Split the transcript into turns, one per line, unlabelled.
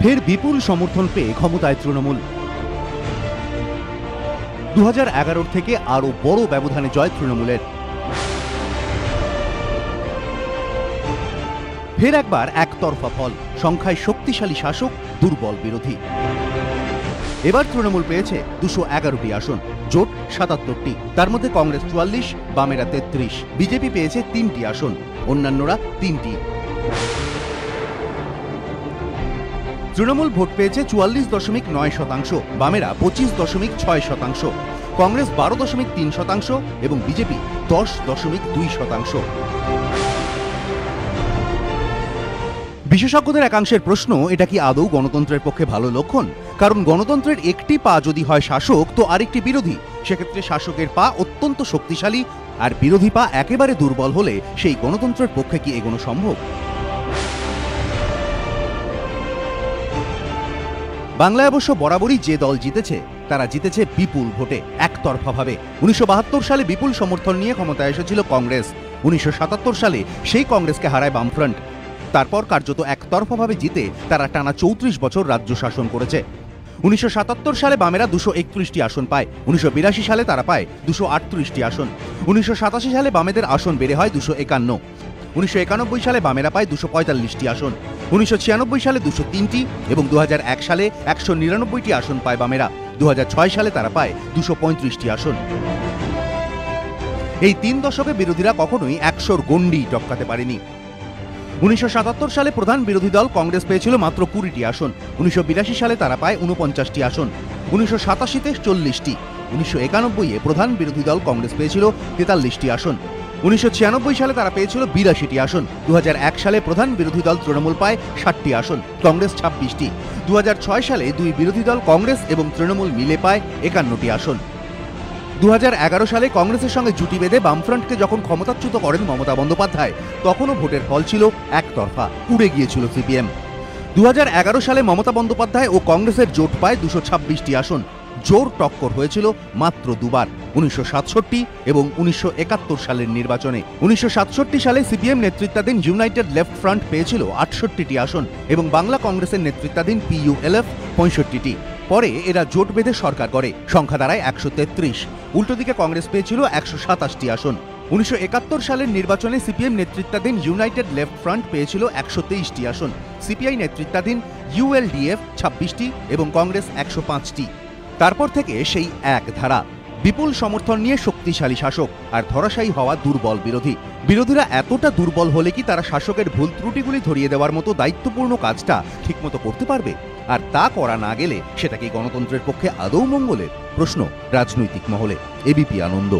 ফের বিপুল সমর্থন পেয়ে ক্ষমতায় তৃণমূল। 2011 থেকে আরো বড় ব্যবধানে জয় তৃণমূলের। ফের একবার একতরফা ফল, সংখ্যায় শক্তিশালী শাসক, দুর্বল বিরোধী। এবার তৃণমূল পেয়েছে 211টি আসন, জোট 77টি, তার মধ্যে কংগ্রেস 44, বামেরা 33, বিজেপি পেয়েছে 3টি আসন, অন্যান্যরা 3টি। তৃণমূল ভোট পেয়েছে 44.9%, বামেরা 25.6%, কংগ্রেস 12.3% এবং বিজেপি 10.2%। বিশেষজ্ঞদের একাংশের প্রশ্ন, এটা কি আদৌ গণতন্ত্রের পক্ষে ভালো লক্ষণ? কারণ গণতন্ত্রের একটি পা যদি হয় শাসক, তো আরেকটি বিরোধী। সেক্ষেত্রে শাসকের পা অত্যন্ত শক্তিশালী আর বিরোধী পা একেবারে দুর্বল হলে সেই গণতন্ত্রের পক্ষে কি এগোনো সম্ভব? বাংলায় অবশ্য বরাবরই যে দল জিতেছে তারা জিতেছে বিপুল ভোটে, একতরফাভাবে। 1972 সালে বিপুল সমর্থন নিয়ে ক্ষমতায় এসেছিল কংগ্রেস। 1977 সালে সেই কংগ্রেসকে হারায় বামফ্রন্ট। তারপর কার্যত একতরফাভাবে জিতে তারা টানা 34 বছর রাজ্য শাসন করেছে। 1977 সালে বামেরা 231টি আসন পায়, 1982 সালে তারা পায় 238টি আসন, 1987 সালে বামেদের আসন বেড়ে হয় 251, 1991 সালে বামেরা পায় 245টি আসন, 1996 সালে 203টি এবং 2001 সালে 199টি আসন পায় বামেরা। 2006 সালে তারা পায় 235টি আসন। এই 3 দশকে বিরোধীরা কখনোই 100-র গণ্ডি টপকাতে পারেনি। 1977 সালে প্রধান বিরোধী দল কংগ্রেস পেয়েছিল মাত্র 20টি আসন, 1982 সালে তারা পায় 49টি আসন, 1987-তে 40টি, 1991-এ প্রধান বিরোধী দল কংগ্রেস পেয়েছিল 43টি আসন, 1996 সালে তারা পেয়েছিল 82টি আসন, 2001 সালে প্রধান বিরোধী দল তৃণমূল পায় 60টি আসন, কংগ্রেস 26টি, 2006 সালে দুই বিরোধী দল কংগ্রেস এবং তৃণমূল মিলে পায় 51টি আসন। 2011 সালে কংগ্রেসের সঙ্গে জুটি বেঁধে বামফ্রন্টকে যখন ক্ষমতাচ্যুত করেন মমতা বন্দ্যোপাধ্যায়, তখনও ভোটের ফল ছিল একতরফা, উড়ে গিয়েছিল সিপিএম। 2011 সালে মমতা বন্দ্যোপাধ্যায় ও কংগ্রেসের জোট পায় 226টি আসন। জোর টক্কর হয়েছিল মাত্র দুবার, 1967 এবং 1971 সালের নির্বাচনে। 1967 সালে সিপিএম নেতৃত্বাধীন ইউনাইটেড লেফট ফ্রন্ট পেয়েছিল 68টি আসন এবং বাংলা কংগ্রেসের নেতৃত্বাধীন PULF 65টি। পরে এরা জোট বেঁধে সরকার করে, সংখ্যা দাঁড়ায় 133। উল্টো দিকে কংগ্রেস পেয়েছিল 127টি আসন। 1971 সালের নির্বাচনে সিপিএম নেতৃত্বাধীন ইউনাইটেড লেফট ফ্রন্ট পেয়েছিল 123টি আসন, সিপিআই নেতৃত্বাধীন ULDF 26টি এবং কংগ্রেস 105টি। তারপর থেকে সেই এক ধারা, বিপুল সমর্থন নিয়ে শক্তিশালী শাসক আর ধরাশায়ী হওয়া দুর্বল বিরোধী। বিরোধীরা এতটা দুর্বল হলে কি তারা শাসকের ভুল ত্রুটিগুলি ধরিয়ে দেওয়ার মতো দায়িত্বপূর্ণ কাজটা ঠিকমতো করতে পারবে? আর তা করা না গেলে সেটা কি গণতন্ত্রের পক্ষে আদৌ মঙ্গলের? প্রশ্ন রাজনৈতিক মহলে। এবিপি আনন্দ।